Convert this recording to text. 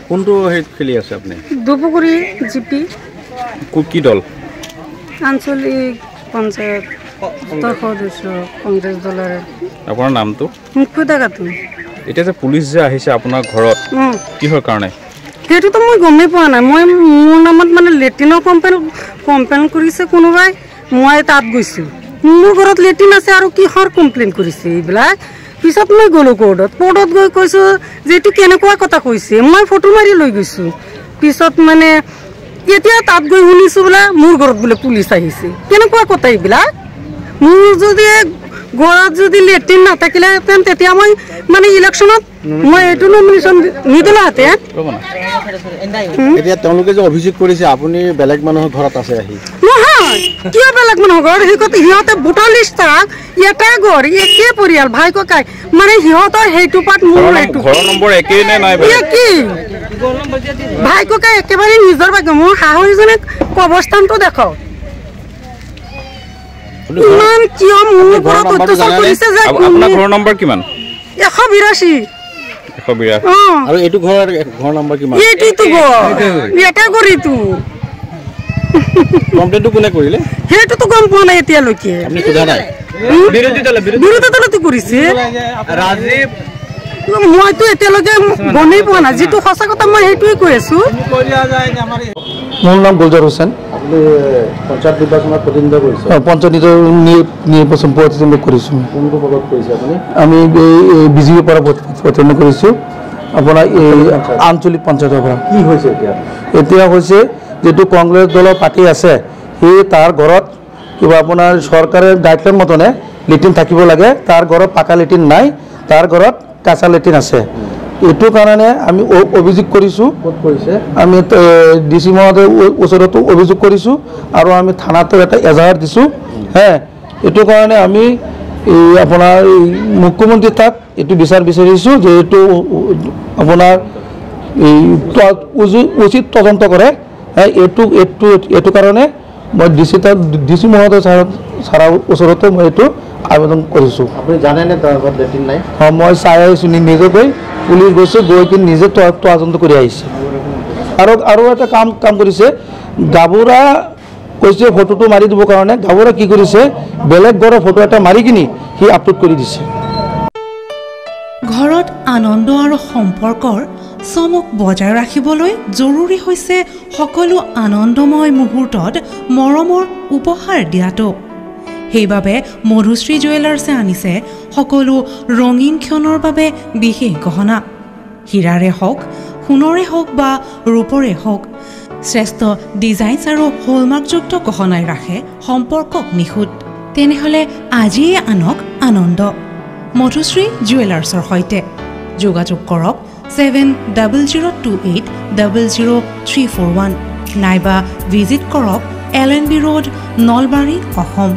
কোনটো হেৰিত খেলি আছে আপুনি? দুপুকুৰি জিপি। কি দল? আঞ্চলিক পঞ্চায়ত সদস্য কংগ্ৰেছ দলৰ। আপোনাৰ নামটো? মুখ্যতা খাতুন। এতিয়া যে পুলিচ যে আহিছে আপোনাৰ ঘৰত কিহৰ কাৰণে? সেইটোতো মই গমেই পোৱা নাই। মই মোৰ নামত মানে লেট্ৰিনৰ কমপ্লেইন কৰিছে কোনোবাই, মই তাত গৈছোঁ। মোৰ ঘৰত লেট্ৰিন আছে আৰু কিহৰ কমপ্লেইন কৰিছে এইবিলাক। পিছত মই গ'লোঁ কোৰ্টত গৈ কৈছোঁ যে এইটো কেনেকুৱা কথা কৈছে, মই ফটো মাৰি লৈ গৈছোঁ। পিছত মানে এতিয়া তাত গৈ শুনিছোঁ বোলে মোৰ ঘৰত বোলে পুলিচ আহিছে। কেনেকুৱা কথা এইবিলাক? মোৰ যদি ঘৰত যদি লেট্ৰিন নাথাকিলেহেঁতেন তেতিয়া মই মানে ইলেকশ্যনত মই এইটো নমিনেশ্যন নিদিলোহেঁতেন। এতিয়া তেওঁলোকে যে অভিযোগ কৰিছে আপুনি বেলেগ মানুহৰ ঘৰত আছে আহি। নহয়, কিয় বেলেগ মানুহৰ ঘৰ? সিহঁতে ভোটাৰ লিষ্ট চাওক, এটা ঘৰ একে পৰিয়াল ভাই ককাই, মানে সিহঁতৰ সেইটো পাত মোৰ এইটো ঘৰৰ নম্বৰ একেই নে নাই? একেই ভাই ককাই একেবাৰে নিজৰ ভাগ্য। মোৰ শাহুজনে কবৰস্থানটো দেখাওক। ইমান কিয় মোৰ ঘৰত অত্যাচাৰ কৰিছে যে। আপোনাৰ ঘৰ নম্বৰ কিমান? 182। আৰু এইটো ঘৰ নম্বৰ কিমান? এইটো ঘৰ এটা কৰিতো। কমপ্লেইনটো কোনে কৰিলে? সেইটোতো গম পোৱা নাই এতিয়ালৈকে। আপুনি সোধা নাই? বিৰোধী দলতো কৰিছে। মইতো এতিয়ালৈকে গমেই পোৱা নাই। যিটো সঁচা কথা মই সেইটোৱে কৈ আছোঁ। মোৰ নাম গুলজাৰ হুছেইন। আপুনি পঞ্চায়ত নিৰ্বাচনত প্ৰতিনিধিত্ব কৰিছে? পঞ্চায়ত নিৰ্বাচন প্ৰতিনিধিত্ব কৰিছোঁ। কোনটো পদত কৰিছে আপুনি? আমি বিজেপিৰ পৰা প্ৰতিনিধিত্ব কৰিছোঁ, আপোনাৰ এই আঞ্চলিক পঞ্চায়তৰ পৰা। কি হৈছে এতিয়া হৈছে যিটো কংগ্ৰেছ দলৰ পাৰ্টি আছে, সি তাৰ ঘৰত কিবা আপোনাৰ চৰকাৰৰ গাইডলাইন মতনে লেট্ৰিন থাকিব লাগে। তাৰ ঘৰত পাকা লেট্ৰিন নাই, তাৰ ঘৰত কাঁচা লেট্ৰিন আছে। এইটো কাৰণে আমি অভিযোগ কৰিছোঁ। ক'ত কৰিছে? আমি DC মহোদয়ৰ ওচৰতো অভিযোগ কৰিছোঁ আৰু আমি থানাতো এটা এজাহাৰ দিছোঁ। এইটো কাৰণে আমি আপোনাৰ মুখ্যমন্ত্ৰী তাত এইটো বিচাৰিছোঁ যে এইটো আপোনাৰ উচিত তদন্ত কৰে। এইটো কাৰণে মই DC মহোদয় ছাৰৰ ওচৰতো মই এইটো আবেদন কৰিছোঁ। আপুনি জানেনে তাৰ ঘৰত লেট্ৰিন নাই? মই চাই আহিছোঁ নিজে গৈ, পুলিচ গৈছোঁ, গৈ কিনে নিজে তদন্ত কৰি আহিছে। আৰু এটা কাম কৰিছে, গাভৰুৱা কৈছে ফটোটো মাৰি দিবৰ কাৰণে। গাভৰুৱা কি কৰিছে, বেলেগ ঘৰৰ ফটো এটা মাৰি কিনি সি আপলোড কৰি দিছে। ঘৰত আনন্দ আৰু সম্পৰ্কৰ চমক বজাই ৰাখিবলৈ জৰুৰী হৈছে সকলো আনন্দময় মুহূৰ্তত মৰমৰ উপহাৰ দিয়াটো। সেইবাবে মধুশ্ৰী জুৱেলাৰ্ছে আনিছে সকলো ৰঙীন ক্ষণৰ বাবে বিশেষ গহনা। হীৰাৰে হওক, সোণৰে হওক বা ৰূপৰে হওক, শ্ৰেষ্ঠ ডিজাইনছ আৰু হলমাৰ্কযুক্ত গহনাই ৰাখে সম্পৰ্কক নিখুঁত। তেনেহ'লে আজিয়ে আনক আনন্দ মধুশ্ৰী জুৱেলাৰ্ছৰ সৈতে। যোগাযোগ কৰক 7002800341 নাইবা ভিজিট কৰক LNB ৰোড, নলবাৰী, অসম।